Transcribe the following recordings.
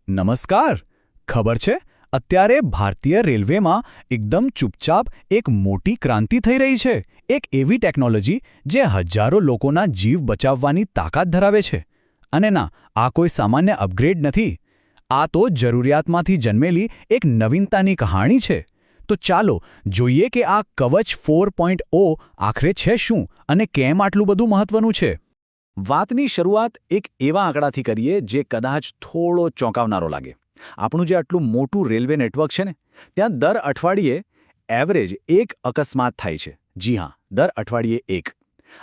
નમસ્કાર. ખબર છે, અત્યારે ભારતીય રેલવેમાં એકદમ ચૂપચાપ એક મોટી ક્રાંતિ થઈ રહી છે. એક એવી ટેકનોલોજી જે હજારો લોકોના જીવ બચાવવાની તાકાત ધરાવે છે. અને ના, આ કોઈ સામાન્ય અપગ્રેડ નથી. આ તો જરૂરિયાતમાંથી જન્મેલી એક નવીનતાની કહાણી છે. તો ચાલો જોઈએ કે આ કવચ 4.0 આખરે છે શું અને કેમ આટલું બધું મહત્વનું છે. વાતની શરૂઆત એક એવા આંકડાથી કરીએ જે કદાચ થોડો ચોંકાવનારો લાગે. આપણું જે આટલું મોટું રેલવે નેટવર્ક છે ને, ત્યાં દર અઠવાડિયે એવરેજ એક અકસ્માત થાય છે. જી હા, દર અઠવાડિયે એક.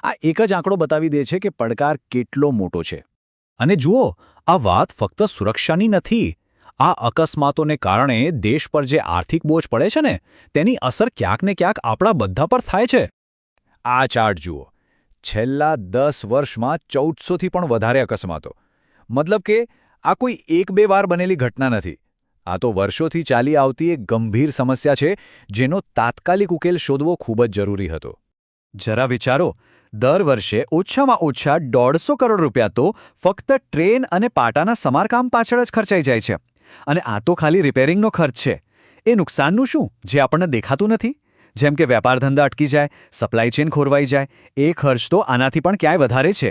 આ એક જ આંકડો બતાવી દે છે કે પડકાર કેટલો મોટો છે. અને જુઓ, આ વાત ફક્ત સુરક્ષાની નથી. આ અકસ્માતોને કારણે દેશ પર જે આર્થિક બોજ પડે છે ને, તેની અસર ક્યાંક ને ક્યાંક આપણા બધા પર થાય છે. આ ચાર્ટ જુઓ. છેલ્લા 10 વર્ષમાં 1400થી પણ વધારે અકસ્માતો. મતલબ કે આ કોઈ એક બે વાર બનેલી ઘટના નથી. આ તો વર્ષોથી ચાલી આવતી એક ગંભીર સમસ્યા છે, જેનો તાત્કાલિક ઉકેલ શોધવો ખૂબ જ જરૂરી હતો. જરા વિચારો, દર વર્ષે ઓછામાં ઓછા 150 કરોડ રૂપિયા તો ફક્ત ટ્રેન અને પાટાના સમારકામ પાછળ જ ખર્ચાઈ જાય છે. અને આ તો ખાલી રિપેરિંગનો ખર્ચ છે. એ નુકસાનનું શું, જે આપણને દેખાતું નથી? જેમ કે વેપાર ધંધા અટકી જાય, સપ્લાય ચેન ખોરવાઈ જાય, એ ખર્ચ તો આનાથી પણ ક્યાંય વધારે છે.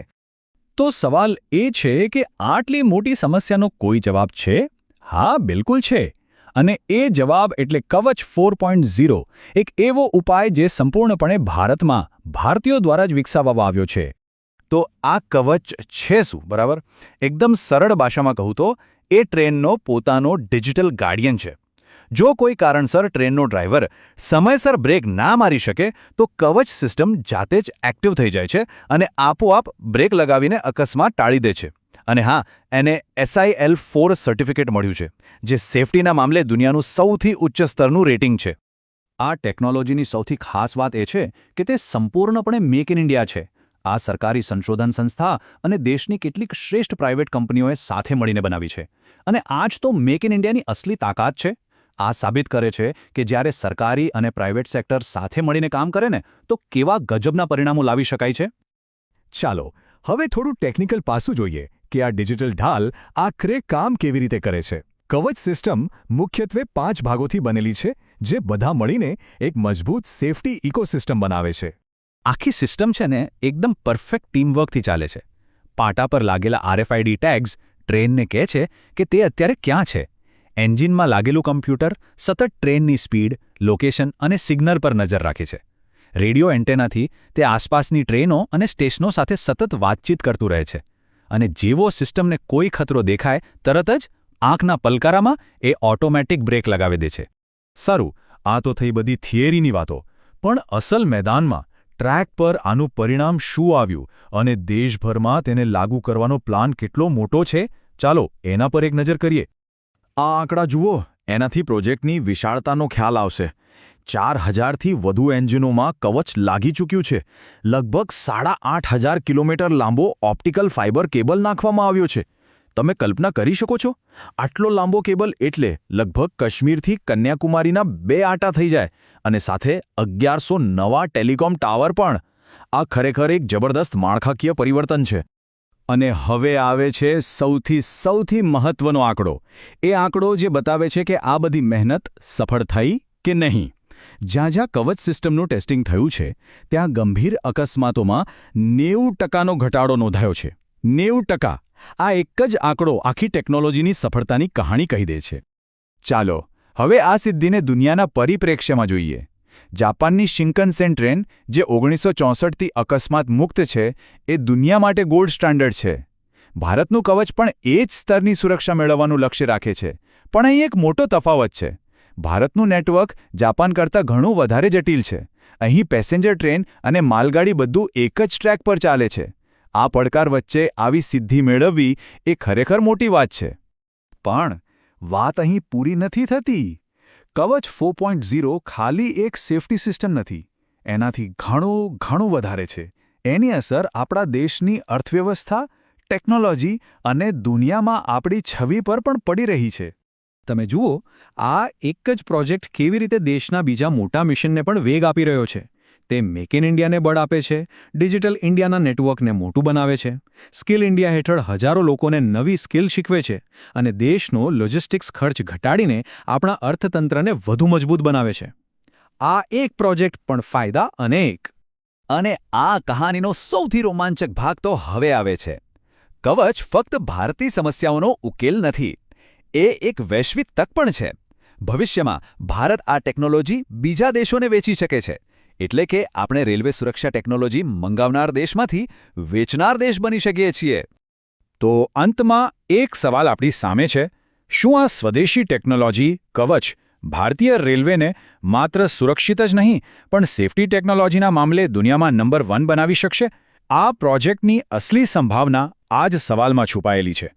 તો સવાલ એ છે કે આટલી મોટી સમસ્યાનો કોઈ જવાબ છે? હા, બિલકુલ છે. અને એ જવાબ એટલે કવચ 4.0, એક એવો ઉપાય જે સંપૂર્ણપણે ભારતમાં ભારતીયો દ્વારા જ વિકસાવવામાં આવ્યો છે. તો આ કવચ છે શું, બરાબર? એકદમ સરળ ભાષામાં કહું તો એ ટ્રેનનો પોતાનો ડિજિટલ ગાર્ડિયન છે. જો કોઈ કારણસર ટ્રેનનો ડ્રાઈવર સમયસર બ્રેક ના મારી શકે તો કવચ સિસ્ટમ જાતે જ એક્ટિવ થઈ જાય છે અને આપોઆપ બ્રેક લગાવીને અકસ્માત ટાળી દે છે. અને હા, એને SIL 4 સર્ટિફિકેટ મળ્યું છે, જે સેફટીના મામલે દુનિયાનું સૌથી ઉચ્ચ સ્તરનું રેટિંગ છે. આ ટેકનોલોજીની સૌથી ખાસ વાત એ છે કે તે સંપૂર્ણપણે મેક ઇન ઇન્ડિયા છે. આ સરકારી સંશોધન સંસ્થા અને દેશની કેટલીક શ્રેષ્ઠ પ્રાઇવેટ કંપનીઓએ સાથે મળીને બનાવી છે. અને આ જ તો મેક ઇન ઇન્ડિયાની અસલી તાકાત છે. આ સાબિત કરે છે કે જ્યારે સરકારી અને પ્રાઇવેટ સેક્ટર સાથે મળીને કામ કરે ને, તો કેવા ગજબના પરિણામો લાવી શકાય છે. ચાલો, હવે થોડું ટેકનિકલ પાસું જોઈએ કે આ ડિજિટલ ઢાલ આખરે કામ કેવી રીતે કરે છે. કવચ સિસ્ટમ મુખ્યત્વે 5 ભાગોથી બનેલી છે, જે બધા મળીને એક મજબૂત સેફટી ઇકોસિસ્ટમ બનાવે છે. આખી સિસ્ટમ છે ને, એકદમ પરફેક્ટ ટીમવર્કથી ચાલે છે. પાટા પર લાગેલા RFID ટેગ્સ ટ્રેનને કહે છે કે તે અત્યારે ક્યાં છે. એન્જિનમાં લાગેલું કમ્પ્યુટર સતત ટ્રેનની સ્પીડ, લોકેશન અને સિગ્નલ પર નજર રાખે છે. રેડિયો એન્ટેનાથી તે આસપાસની ટ્રેનો અને સ્ટેશનો સાથે સતત વાતચીત કરતું રહે છે. અને જેવો સિસ્ટમને કોઈ ખતરો દેખાય, તરત જ આંખના પલકારામાં એ ઓટોમેટિક બ્રેક લગાવી દે છે. સારું, આ તો થઈ બધી થિયરીની વાતો. પણ અસલ મેદાનમાં ટ્રેક પર આનું પરિણામ શું આવ્યું અને દેશભરમાં તેને લાગુ કરવાનો પ્લાન કેટલો મોટો છે, ચાલો એના પર એક નજર કરીએ. આ આંકડા જુઓ, એનાથી પ્રોજેક્ટની વિશાળતાનો ખ્યાલ આવશે. 4000થી વધુ એન્જિનોમાં કવચ લાગી ચૂક્યું છે. લગભગ 8500 કિલોમીટર લાંબો ઓપ્ટિકલ ફાઇબર કેબલ નાખવામાં આવ્યો છે. તમે કલ્પના કરી શકો છો? આટલો લાંબો કેબલ એટલે લગભગ કાશ્મીરથી કન્યાકુમારીના 2 આંટા થઈ જાય. અને સાથે 1100 નવા ટેલિકોમ ટાવર પણ. આ ખરેખર એક જબરદસ્ત માળખાકીય પરિવર્તન છે. અને હવે આવે છે સૌથી મહત્વનો આંકડો. એ આંકડો જે બતાવે છે કે આ બધી મહેનત સફળ થઈ કે નહીં. જ્યાં કવચ સિસ્ટમનું ટેસ્ટિંગ થયું છે, ત્યાં ગંભીર અકસ્માતોમાં 90% ઘટાડો નોંધાયો છે. 90%! આ એક જ આંકડો આખી ટેકનોલોજીની સફળતાની કહાણી કહી દે છે. ચાલો, હવે આ સિદ્ધિને દુનિયાના પરિપ્રેક્ષ્યમાં જોઈએ. જાપાનની શિન્કનસેન ટ્રેન, જે 1964થી અકસ્માત મુક્ત છે, એ દુનિયા માટે ગોલ્ડ સ્ટાન્ડર્ડ છે. ભારતનું કવચ પણ એ જ સ્તરની સુરક્ષા મેળવવાનું લક્ષ્ય રાખે છે. પણ અહીં એક મોટો તફાવત છે. ભારતનું નેટવર્ક જાપાન કરતાં ઘણું વધારે જટિલ છે. અહીં પેસેન્જર ટ્રેન અને માલગાડી બધું એક જ ટ્રેક પર ચાલે છે. આ પડકાર વચ્ચે આવી સિદ્ધિ મેળવવી એ ખરેખર મોટી વાત છે. પણ વાત અહીં પૂરી નથી થતી. કવચ 4.0 ખાલી એક સેફટી સિસ્ટમ નથી. એનાથી ઘણું વધારે છે. એની અસર આપણા દેશની અર્થવ્યવસ્થા, ટેકનોલોજી અને દુનિયામાં આપણી છબી પર પણ પડી રહી છે. તમે જુઓ, આ એક જ પ્રોજેક્ટ કેવી રીતે દેશના બીજા મોટા મિશનને પણ વેગ આપી રહ્યો છે. તે મેક ઇન ઇન્ડિયાને બળ આપે છે, ડિજિટલ ઇન્ડિયાના નેટવર્કને મોટું બનાવે છે, સ્કિલ ઇન્ડિયા હેઠળ હજારો લોકોને નવી સ્કિલ શીખવે છે અને દેશનો લોજિસ્ટિક્સ ખર્ચ ઘટાડીને આપણા અર્થતંત્રને વધુ મજબૂત બનાવે છે. આ એક પ્રોજેક્ટ પણ ફાયદા અનેક. અને આ કહાનીનો સૌથી રોમાંચક ભાગ તો હવે આવે છે. કવચ ફક્ત ભારતીય સમસ્યાઓનો ઉકેલ નથી. એ એક વૈશ્વિક તક પણ છે. ભવિષ્યમાં ભારત આ ટેકનોલોજી બીજા દેશોને વેચી શકે છે. એટલે કે આપણે રેલવે સુરક્ષા ટેકનોલોજી મંગાવનાર દેશમાંથી વેચનાર દેશ બની શકીએ છીએ. તો અંતમાં એક સવાલ આપણી સામે છે: શું આ સ્વદેશી ટેકનોલોજી કવચ ભારતીય રેલવેને માત્ર સુરક્ષિત જ નહીં પણ સેફટી ટેકનોલોજીના મામલે દુનિયામાં નંબર 1 બનાવી શકશે? આ પ્રોજેક્ટની અસલી સંભાવના આ જ સવાલમાં છુપાયેલી છે.